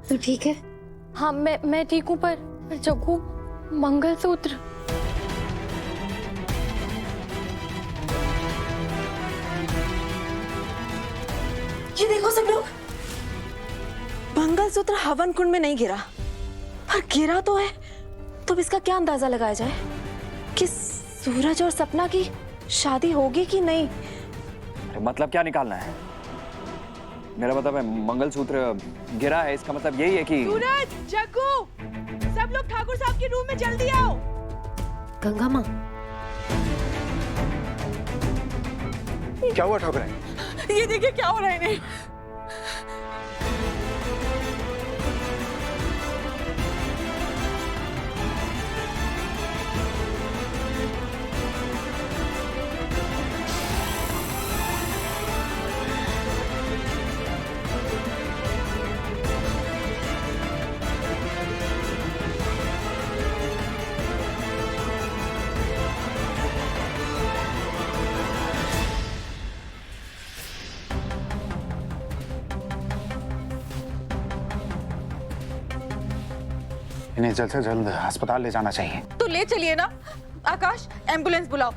तू ठीक है? हाँ मैं ठीक हूँ, पर जग्गू मंगलसूत्र। ये देखो सब लोग, मंगलसूत्र हवन कुंड में नहीं गिरा, पर गिरा तो है। तो अब इसका क्या अंदाजा लगाया जाए कि सूरज और सपना की शादी होगी कि नहीं? मतलब क्या निकालना है? मेरा मतलब है मंगलसूत्र गिरा है, इसका मतलब यही है कि सूरज, जग्गू, सब लोग ठाकुर साहब के रूम में जल्दी आओ। गंगा माँ, क्या हुआ ठाकुर? ये देखिए क्या हो रहा है इन्हें। इन्हें जल्द से जल्द अस्पताल ले जाना चाहिए। तो ले चलिए ना आकाश, एम्बुलेंस बुलाओ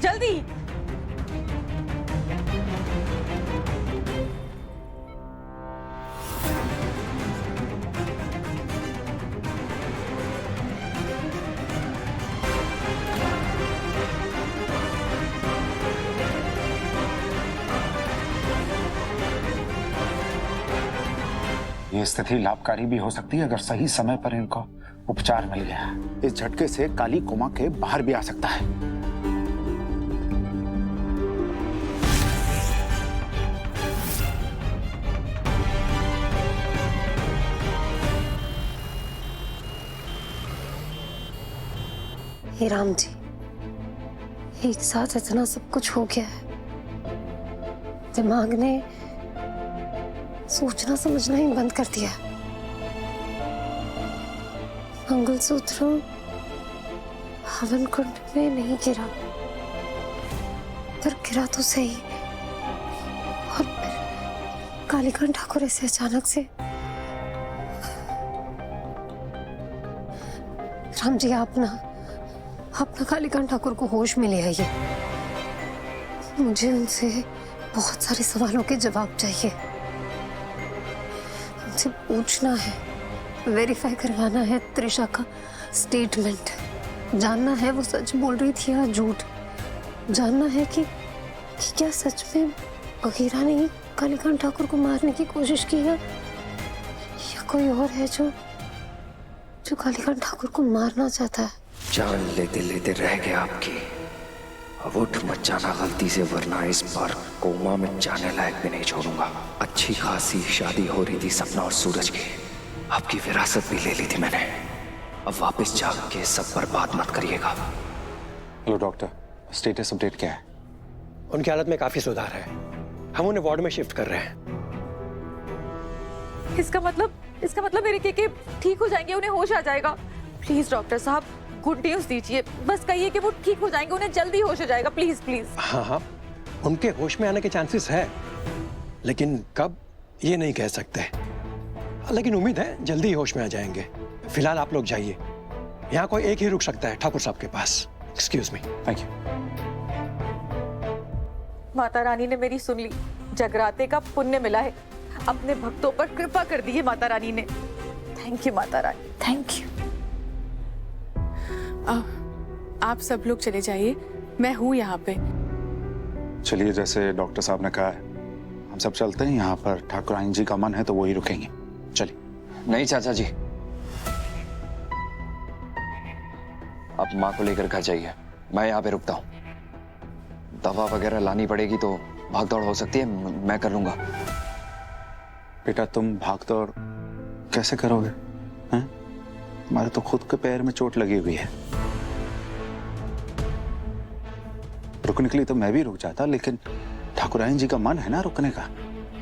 जल्दी। ये स्थिति लाभकारी भी हो सकती है अगर सही समय पर इनको उपचार मिल गया। इस झटके से काली कोमा के बाहर भी आ सकता है। हे राम जी, एक साथ इतना सब कुछ हो गया है, दिमाग ने सोचना समझना ही बंद कर दिया। मंगलसूत्र हवन कुंड में नहीं गिरा, पर गिरा तो सही। और फिर कालीकांत ठाकुर ऐसे अचानक से। राम जी, आप ना कालीकांत ठाकुर को होश में ले आइए। मुझे उनसे बहुत सारे सवालों के जवाब चाहिए। उनसे पूछना है, वेरीफाई करवाना है त्रिशा का स्टेटमेंट, जानना है वो सच बोल रही थी या झूठ, जानना है कि क्या सच में बगीरा ने ही कालीकांत ठाकुर को मारने की कोशिश की है या कोई और है जो कालीकांत ठाकुर को मारना चाहता है। जान लेते लेते रह गया आपकी। अब उठ मत जाना गलती से, वरना इस बार कोमा में जाने लायक भी नहीं छोड़ूंगा। अच्छी खासी शादी हो रही थी सपना और सूरज की, आपकी विरासत भी ले ली थी मैंने। अब वापस जाके सब बर्बाद मत करिएगा। हेलो डॉक्टर, स्टेटस अपडेट क्या है? उनकी हालत में काफी सुधार है, हम उन्हें वार्ड में शिफ्ट कर रहे हैं। इसका मतलब मेरे के ठीक हो जाएंगे, उन्हें होश आ जाएगा। प्लीज डॉक्टर साहब, गुड न्यूज दीजिए, बस कहिए कि वो ठीक हो जाएंगे, उन्हें जल्दी होश आ जाएगा। Please please. हाँ, उनके होश में आने के चांसेस है, लेकिन कब ये नहीं कह सकते, लेकिन उम्मीद है जल्दी होश में आ जाएंगे। फिलहाल आप लोग जाइए, यहाँ कोई एक ही रुक सकता है ठाकुर साहब के पास। Excuse me. Thank you. Mata Rani ने मेरी सुन ली, जगराते का पुण्य मिला है, अपने भक्तों पर कृपा कर दी है माता रानी ने। Thank you Mata Rani, thank you. आप सब लोग चले जाइए, मैं हूँ यहाँ पे। चलिए, जैसे डॉक्टर साहब ने कहा है हम सब चलते हैं। यहाँ पर ठाकुराइन जी का मन है तो वो ही रुकेंगे। चलिए। नहीं चाचा जी, आप माँ को लेकर घर जाइए, मैं यहाँ पे रुकता हूँ। दवा वगैरह लानी पड़ेगी तो भाग दौड़ हो सकती है, मैं कर लूंगा। बेटा, तुम भाग दौड़ कैसे करोगे? हैं? हमारे तो खुद के पैर में चोट लगी हुई है। रुकने के लिए तो मैं भी रुक जाता, लेकिन ठाकुराइन जी का मन है ना रुकने का।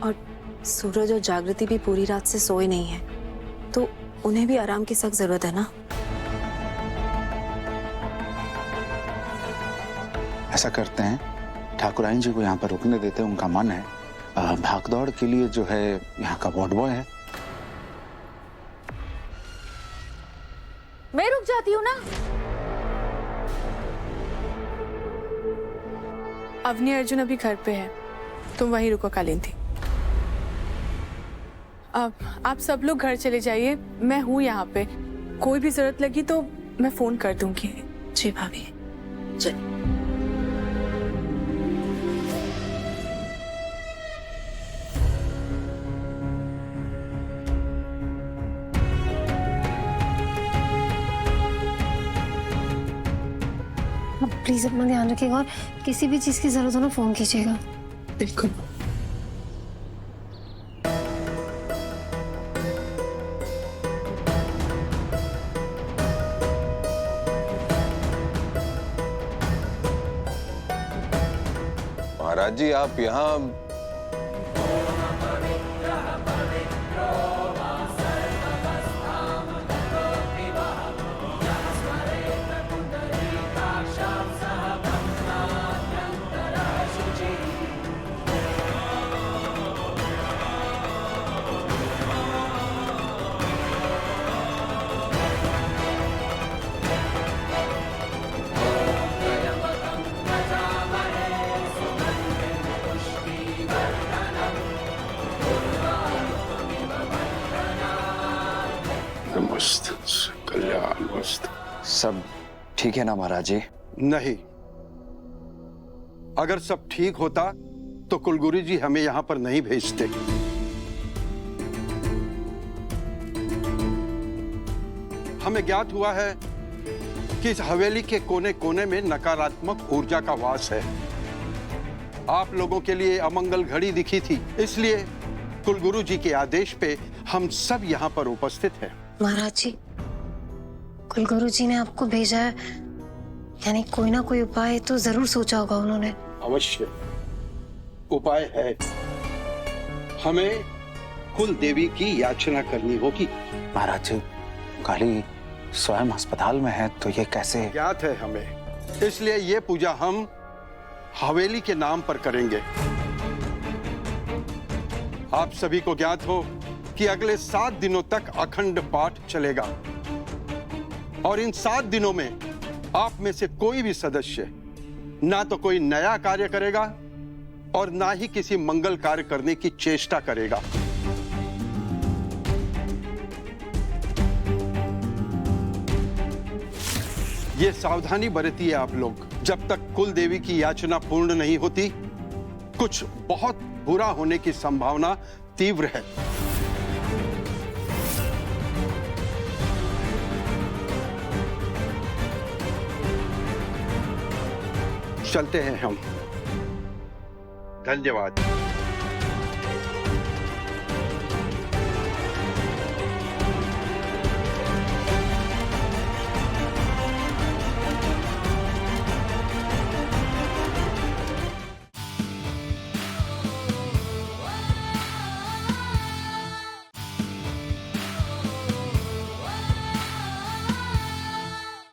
और सूरज और जागृति भी पूरी रात से सोए नहीं है, तो उन्हें भी आराम की सख्त जरूरत है ना। ऐसा करते हैं, ठाकुराइन जी को यहाँ पर रुकने देते हैं, उनका मन है। भागदौड़ के लिए जो है यहाँ का वार्ड बॉय है, मैं रुक जाती हूँ ना। अवनी अर्जुन अभी घर पे है, तुम वहीं रुको कालिंदी। अब आप सब लोग घर चले जाइए, मैं हूँ यहाँ पे। कोई भी जरूरत लगी तो मैं फोन कर दूंगी। जी भाभी। चल। प्लीज अपना ध्यान रखिएगा और किसी भी चीज की जरूरत हो ना फोन कीजिएगा। बिल्कुल। महाराज जी आप यहाँ कल्याण मस्त। सब ठीक है ना महाराज जी? नहीं, अगर सब ठीक होता तो कुलगुरु जी हमें यहाँ पर नहीं भेजते। हमें ज्ञात हुआ है कि इस हवेली के कोने कोने में नकारात्मक ऊर्जा का वास है। आप लोगों के लिए अमंगल घड़ी दिखी थी, इसलिए कुलगुरु जी के आदेश पे हम सब यहाँ पर उपस्थित हैं। महाराज जी, कुलगुरु जी ने आपको भेजा है, यानी कोई ना कोई उपाय तो जरूर सोचा होगा उन्होंने। अवश्य उपाय है। हमें कुल देवी की याचना करनी होगी। महाराज जी, काली स्वयं अस्पताल में है तो ये कैसे? ज्ञात है हमें, इसलिए ये पूजा हम हवेली के नाम पर करेंगे। आप सभी को ज्ञात हो कि अगले 7 दिनों तक अखंड पाठ चलेगा और इन 7 दिनों में आप में से कोई भी सदस्य ना तो कोई नया कार्य करेगा और ना ही किसी मंगल कार्य करने की चेष्टा करेगा। ये सावधानी बरतिए आप लोग। जब तक कुल देवी की याचना पूर्ण नहीं होती, कुछ बहुत बुरा होने की संभावना तीव्र है। चलते हैं हम। धन्यवाद।